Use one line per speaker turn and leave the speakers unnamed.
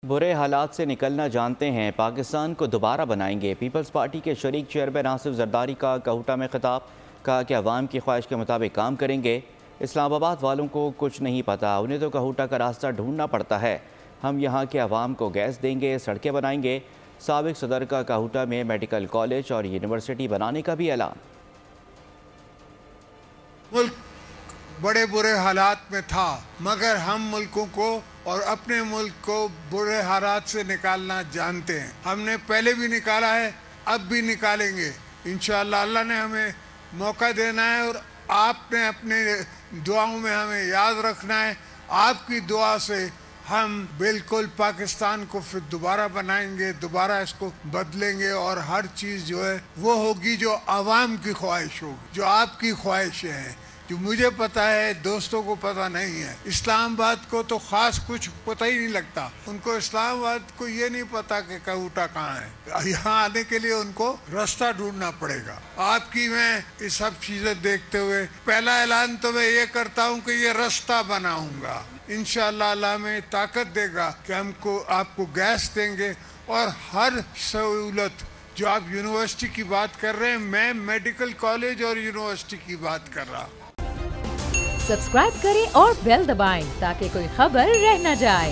बुरे हालात से निकलना जानते हैं, पाकिस्तान को दोबारा बनाएंगे। पीपल्स पार्टी के शरीक चेयरमैन आसिफ जरदारी का कहूटा में खिताब, कहा कि अवाम की ख्वाहिश के मुताबिक काम करेंगे। इस्लामाबाद वालों को कुछ नहीं पता, उन्हें तो कहूटा का रास्ता ढूंढना पड़ता है। हम यहाँ के अवाम को गैस देंगे, सड़कें बनाएंगे। साबिक सदर का कहूटा में मेडिकल कॉलेज और यूनिवर्सिटी बनाने का भी ऐलान।
मुल्क बड़े बुरे हालात में था, मगर हम मुल्कों को और अपने मुल्क को बुरे हालात से निकालना जानते हैं। हमने पहले भी निकाला है, अब भी निकालेंगे इंशाअल्लाह। अल्लाह ने हमें मौका देना है और आपने अपने दुआओं में हमें याद रखना है। आपकी दुआ से हम बिल्कुल पाकिस्तान को फिर दोबारा बनाएंगे, दोबारा इसको बदलेंगे और हर चीज़ जो है वो होगी जो आवाम की ख्वाहिश होगी, जो आपकी ख्वाहिशें हैं, जो मुझे पता है, दोस्तों को पता नहीं है। इस्लामाबाद को तो ख़ास कुछ पता ही नहीं लगता, उनको इस्लामाबाद को ये नहीं पता कि कहूटा कहाँ है। यहाँ आने के लिए उनको रास्ता ढूंढना पड़ेगा। आपकी मैं ये सब चीज़ें देखते हुए पहला ऐलान तो मैं ये करता हूँ कि ये रास्ता बनाऊंगा। इंशाअल्लाह अल्लाह हमें ताकत देगा कि हमको आपको गैस देंगे और हर सहूलत। जो आप यूनिवर्सिटी की बात कर रहे हैं, मैं मेडिकल कॉलेज और यूनिवर्सिटी की बात कर रहा हूँ।
सब्सक्राइब करें और बेल दबाएं ताकि कोई खबर रह न जाए।